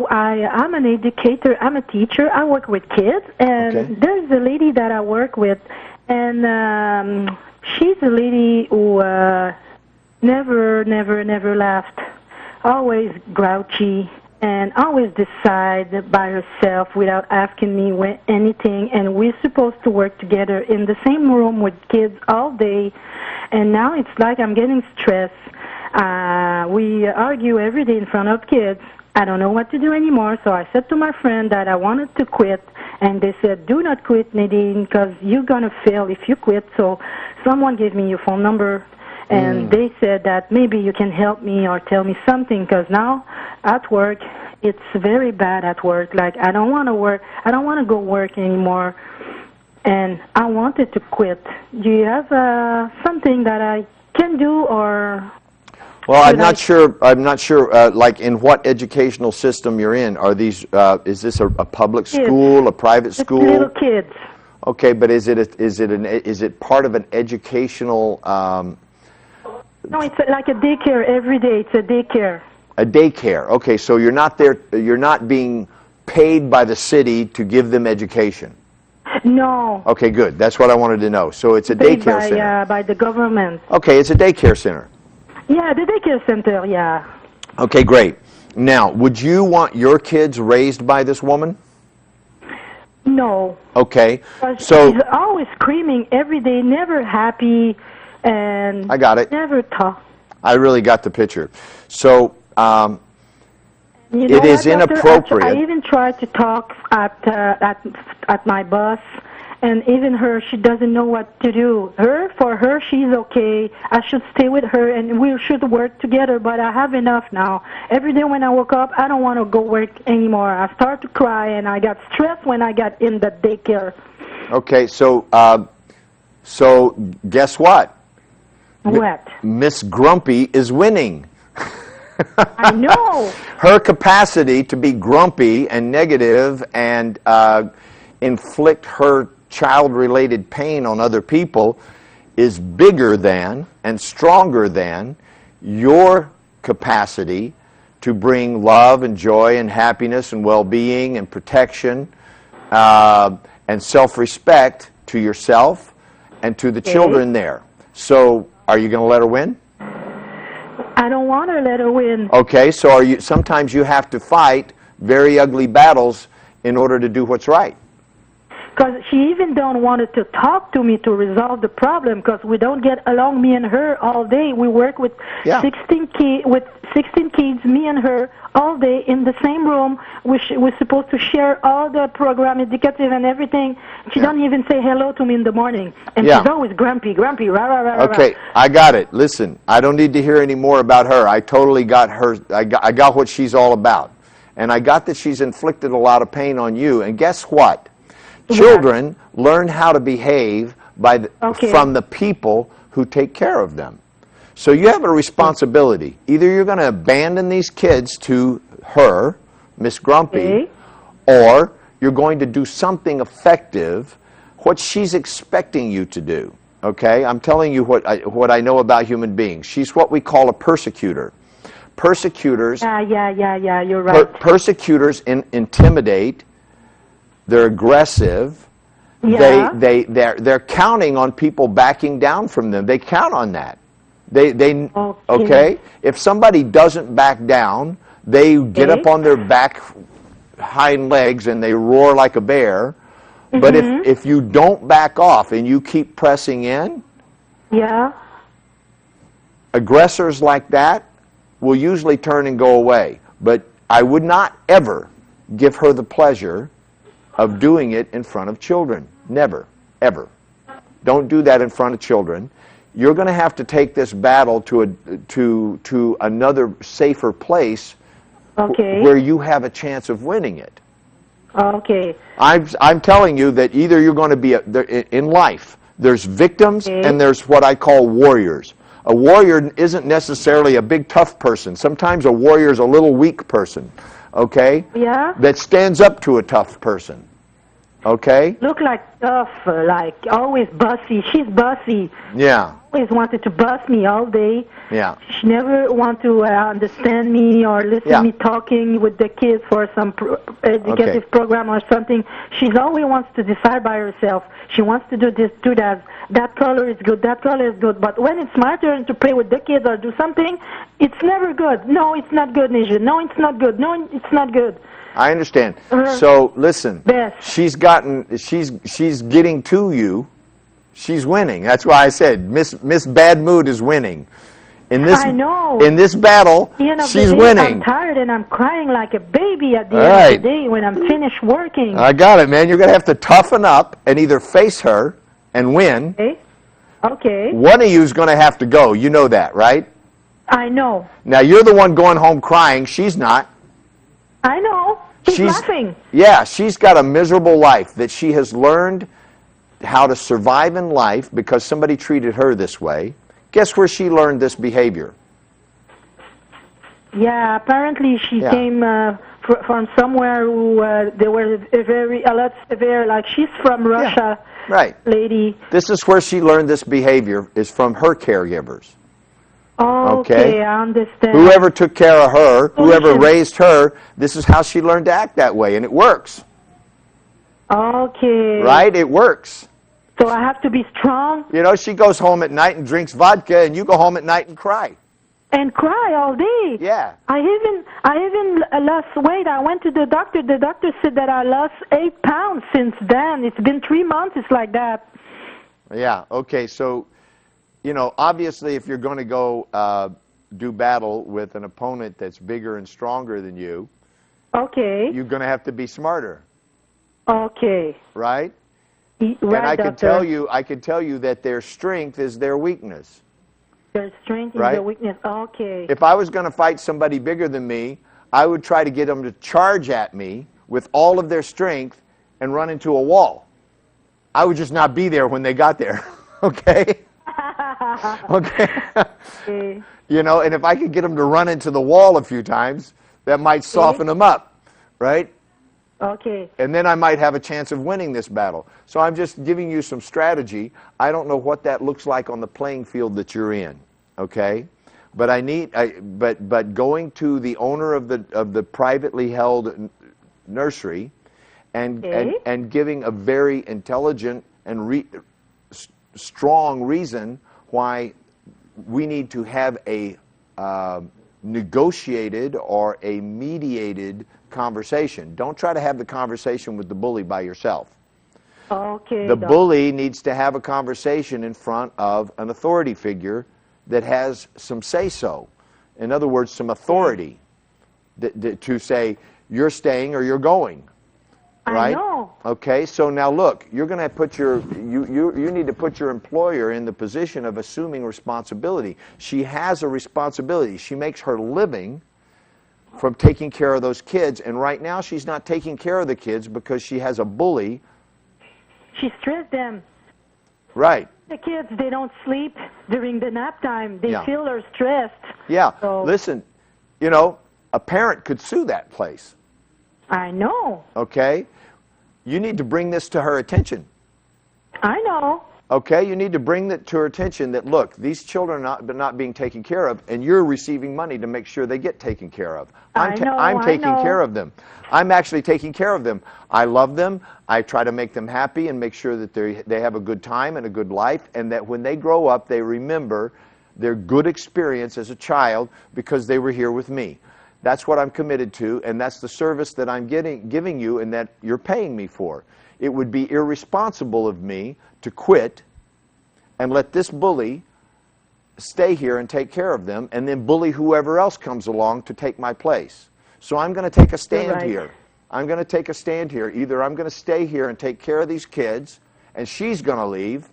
I'm an educator. I'm a teacher. I work with kids, and there's a lady that I work with, and she's a lady who never laughed, always grouchy, and always decide by herself without asking me anything. And we're supposed to work together in the same room with kids all day, and now it's like I'm getting stressed. We argue every day in front of kids. I don't know what to do anymore, so I said to my friend that I wanted to quit, and they said, do not quit, Nadine, because you're going to fail if you quit. So someone gave me your phone number, and they said that maybe you can help me or tell me something, because now at work, it's very bad at work. Like, I don't want to work. I don't want to go work anymore, and I wanted to quit. Do you have something that I can do, or... Well, I'm not sure. Like, in what educational system you're in? Are these? Is this a public school, a private school? It's little kids. Okay, but is it part of an educational? No, it's like a daycare every day. It's a daycare. A daycare. Okay, so you're not there. You're not being paid by the city to give them education. No. Okay, good. That's what I wanted to know. So it's a daycare center. By the government. Okay, it's a daycare center. Yeah, the daycare center, yeah. Okay, great. Now, would you want your kids raised by this woman? No. Okay. So she's always screaming every day, never happy, and I got it. Never talk. I really got the picture. So you know it is inappropriate. I even tried to talk at my boss. And even her, she doesn't know what to do. For her, she's okay. I should stay with her, and we should work together, but I have enough now. Every day when I woke up, I don't want to go work anymore. I start to cry, and I got stressed when I got in the daycare. Okay, so guess what? What? Miss Grumpy is winning. I know. Her capacity to be grumpy and negative and inflict her child-related pain on other people is bigger than and stronger than your capacity to bring love and joy and happiness and well-being and protection and self-respect to yourself and to the children there. So, are you going to let her win? I don't want to let her win. Okay, so sometimes you have to fight very ugly battles in order to do what's right. Because she even don't want to talk to me to resolve the problem, because we don't get along, me and her, all day. We work with 16 kids, me and her, all day in the same room. We're supposed to share all the program, educative and everything. She don't even say hello to me in the morning. And she's always grumpy, rah, rah, rah. Okay, I got it. Listen, I don't need to hear any more about her. I totally got her. I got what she's all about. And I got that she's inflicted a lot of pain on you. And guess what? Children learn how to behave from the people who take care of them. So you have a responsibility. Either you're going to abandon these kids to her, Miss Grumpy, or you're going to do something effective, what she's expecting you to do. Okay? I'm telling you what I know about human beings. She's what we call a persecutor. Persecutors. Yeah, you're right. Persecutors intimidate. They're aggressive. Yeah. They're counting on people backing down from them. They count on that. Okay? If somebody doesn't back down, they get up on their back hind legs and they roar like a bear. But if you don't back off and you keep pressing in, aggressors like that will usually turn and go away. But I would not ever give her the pleasure of doing it in front of children. Never, ever. Don't do that in front of children. You're going to have to take this battle to another safer place where you have a chance of winning it. Okay. I'm telling you that either you're going to be in life, there's victims and there's what I call warriors. A warrior isn't necessarily a big tough person. Sometimes a warrior is a little weak person. Okay? Yeah. That stands up to a tough person. Okay? Look like tough, like always bossy. She's bossy. Yeah. Always wanted to boss me all day. Yeah. She never want to understand me or listen Yeah. me talking with the kids for some educative program or something. She's always wants to decide by herself. She wants to do this, do that. That color is good, that color is good. But when it's my turn to play with the kids or do something, it's never good. No, it's not good, Nisha. No, it's not good. No, it's not good. I understand. So listen, Best. she's getting to you. She's winning. That's why I said Miss Bad Mood is winning. In this, I know. In this battle, she's winning. I'm tired and I'm crying like a baby at the end of the day when I'm finished working. I got it, man. You're going to have to toughen up and either face her and win. Okay. Okay. One of you is going to have to go. You know that, right? I know. Now, you're the one going home crying. She's not. I know. She's laughing. Yeah, she's got a miserable life that she has learned how to survive in life because somebody treated her this way. Guess where she learned this behavior? Yeah, apparently she came from somewhere who they were a lot severe. Like she's from Russia, right? Lady. This is where she learned this behavior is from her caregivers. Okay, I understand. Whoever took care of her, whoever raised her, this is how she learned to act that way, and it works. Okay. Right? It works. So I have to be strong? You know, she goes home at night and drinks vodka, and you go home at night and cry. And cry all day? Yeah. I even lost weight. I went to the doctor. The doctor said that I lost 8 pounds since then. It's been 3 months. It's like that. Yeah. Okay. So, you know, obviously, if you're going to go do battle with an opponent that's bigger and stronger than you, you're going to have to be smarter. Okay. Right? Right, and I doctor. can tell you that their strength is their weakness. Their strength is their weakness. Okay. If I was going to fight somebody bigger than me, I would try to get them to charge at me with all of their strength and run into a wall. I would just not be there when they got there. Okay? Okay. You know, and if I could get them to run into the wall a few times, that might soften them up, right? Okay. And then I might have a chance of winning this battle. So I'm just giving you some strategy. I don't know what that looks like on the playing field that you're in, okay? But but going to the owner of the privately held nursery and giving a very intelligent and strong reason why we need to have a negotiated or a mediated conversation. Don't try to have the conversation with the bully by yourself. Okay. The bully needs to have a conversation in front of an authority figure that has some say-so. In other words, some authority to say, you're staying or you're going. Right? I know. Okay, so now look, you're going to put you need to put your employer in the position of assuming responsibility. She has a responsibility. She makes her living from taking care of those kids, and right now she's not taking care of the kids because she has a bully. She stressed them. Right. The kids, they don't sleep during the nap time. They feel they're stressed. Yeah. So, listen, you know, a parent could sue that place. I know. Okay? You need to bring this to her attention. I know. Okay? You need to bring that to her attention that, look, these children are not being taken care of, and you're receiving money to make sure they get taken care of. I'm taking care of them. I'm actually taking care of them. I love them. I try to make them happy and make sure that they have a good time and a good life, and that when they grow up, they remember their good experience as a child because they were here with me. That's what I'm committed to, and that's the service that I'm giving you and that you're paying me for. It would be irresponsible of me to quit and let this bully stay here and take care of them and then bully whoever else comes along to take my place. So I'm going to take a stand here. I'm going to take a stand here. Either I'm going to stay here and take care of these kids, and she's going to leave.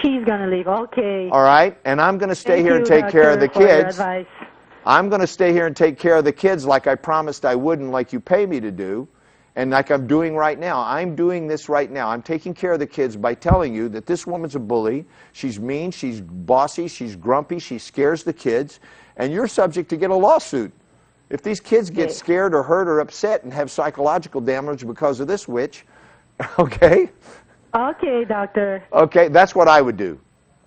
She's going to leave, okay. All right? And I'm going to stay here and take care of the kids. I'm going to stay here and take care of the kids like I promised I would and like you pay me to do, and like I'm doing right now. I'm doing this right now. I'm taking care of the kids by telling you that this woman's a bully. She's mean, she's bossy, she's grumpy, she scares the kids, and you're subject to get a lawsuit. If these kids get scared or hurt or upset and have psychological damage because of this witch, Okay? Okay, doctor. Okay, that's what I would do.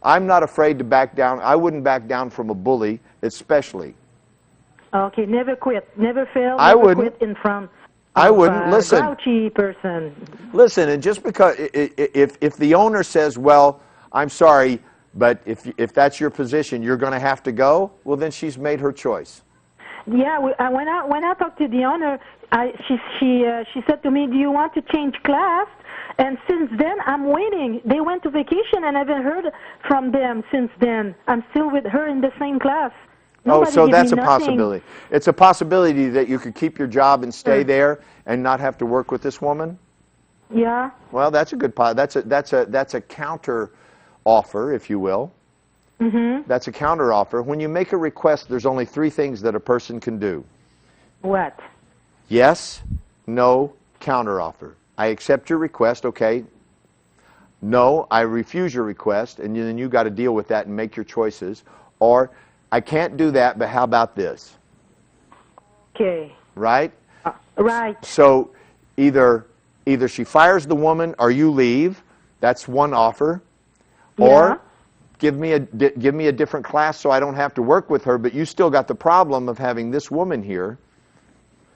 I'm not afraid to back down. I wouldn't back down from a bully, especially. Okay, never quit. Never fail, I never wouldn't. quit in front I of wouldn't. a Listen. grouchy person. Listen, and just because if the owner says, "Well, I'm sorry, but if that's your position, you're going to have to go," well, then she's made her choice. Yeah, when I talked to the owner, she said to me, "Do you want to change class?" And since then, I'm waiting. They went to vacation, and I haven't heard from them since then. I'm still with her in the same class. Nobody So give that's me a nothing. possibility. It's a possibility that you could keep your job and stay there and not have to work with this woman. Yeah. Well, that's a good that's a counter offer, if you will. Mhm. That's a counter offer. When you make a request, there's only 3 things that a person can do. What? Yes, no, counter offer. I accept your request, okay. No, I refuse your request, and then you got to deal with that and make your choices. Or, I can't do that, but how about this? Okay. Right? Right. So, either she fires the woman or you leave. That's one offer. Or, give me a different class so I don't have to work with her, but you still got the problem of having this woman here.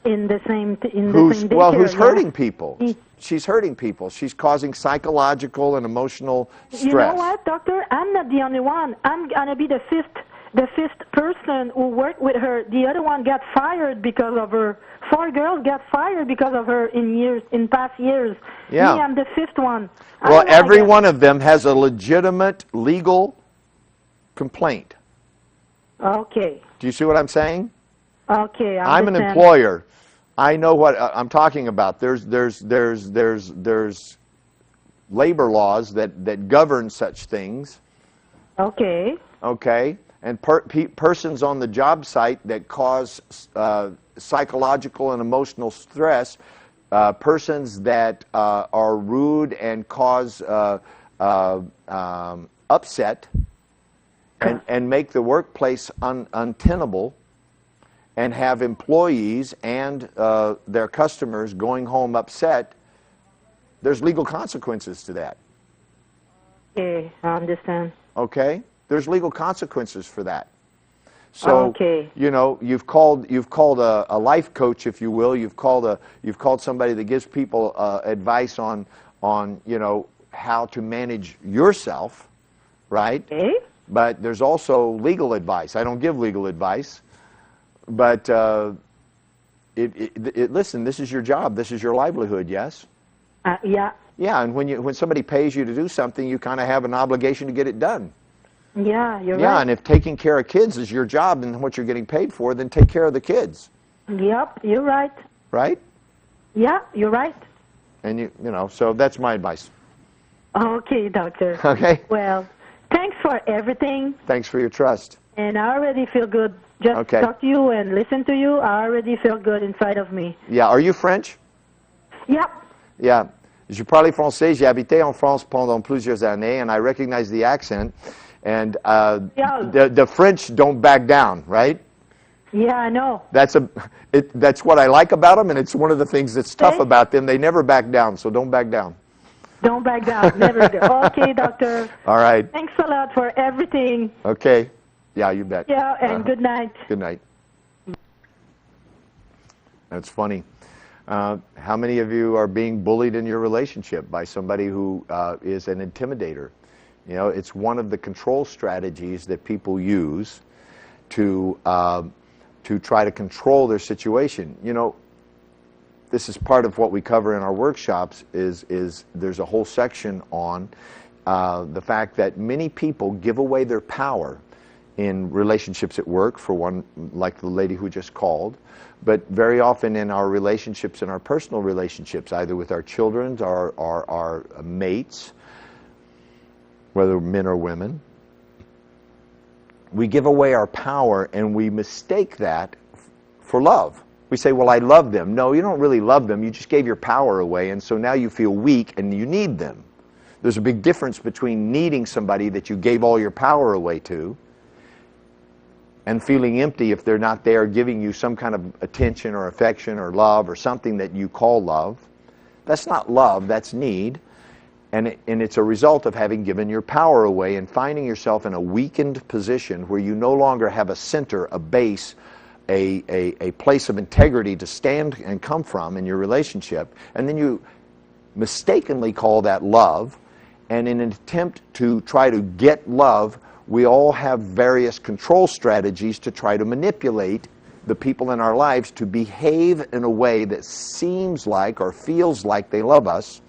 In the same Who's daycare, hurting people. She's hurting people. She's causing psychological and emotional stress. You know what, doctor? I'm not the only one. I'm gonna be the fifth person who worked with her. The other one got fired because of her. 4 girls got fired because of her in past years. Yeah. Me, I'm the 5th one. Well, every one of them has a legitimate legal complaint. Okay. Do you see what I'm saying? Okay, I'm an employer. I know what I'm talking about. There's labor laws that govern such things. Okay. Okay, and persons on the job site that cause psychological and emotional stress, persons that are rude and cause upset and make the workplace untenable, and have employees and their customers going home upset, there's legal consequences to that. Okay, I understand. Okay? There's legal consequences for that. So, okay. You know, you've called a life coach, if you will. You've called somebody that gives people advice on you know, how to manage yourself, right? Okay. But there's also legal advice. I don't give legal advice. But listen, this is your job. This is your livelihood, yes? Yeah. Yeah, and when somebody pays you to do something, you kind of have an obligation to get it done. Yeah, you're right. Yeah, and if taking care of kids is your job and what you're getting paid for, then take care of the kids. Yep, you're right. Right? Yeah, you're right. And you know, so that's my advice. Okay, doctor. Okay. Well, thanks for everything. Thanks for your trust. And I already feel good. Just talk to you and listen to you. I already feel good inside of me. Yeah. Are you French? Yep. Yeah. Je parle français. J'ai habité en France pendant plusieurs années, and I recognize the accent. And the French don't back down, right? Yeah, I know. That's what I like about them, and it's one of the things that's tough about them. They never back down, so don't back down. Don't back down. Never do. Okay, doctor. All right. Thanks a lot for everything. Okay. Yeah, you bet. Yeah, and good night. Good night. That's funny. How many of you are being bullied in your relationship by somebody who is an intimidator? You know, it's one of the control strategies that people use to try to control their situation. You know, this is part of what we cover in our workshops. Is there's a whole section on the fact that many people give away their power in relationships at work, for one, like the lady who just called, but very often in our relationships, in our personal relationships, either with our children or our mates, whether men or women. We give away our power and we mistake that for love. We say, well, I love them. No, you don't really love them. You just gave your power away, and so now you feel weak and you need them. There's a big difference between needing somebody that you gave all your power away to and feeling empty if they're not there giving you some kind of attention or affection or love or something that you call love. That's not love, that's need. And it's a result of having given your power away and finding yourself in a weakened position where you no longer have a center, a base, a place of integrity to stand and come from in your relationship. And then you mistakenly call that love. And in an attempt to try to get love, we all have various control strategies to try to manipulate the people in our lives to behave in a way that seems like or feels like they love us,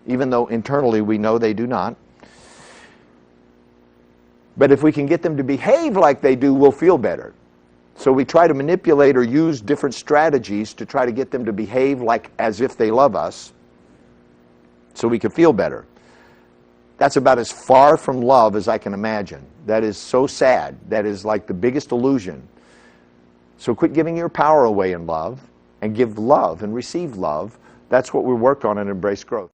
even though internally we know they do not. But if we can get them to behave like they do, we'll feel better. So we try to manipulate or use different strategies to try to get them to behave like as if they love us so we can feel better. That's about as far from love as I can imagine. That is so sad. That is like the biggest illusion. So quit giving your power away in love and give love and receive love. That's what we work on in Embrace Growth.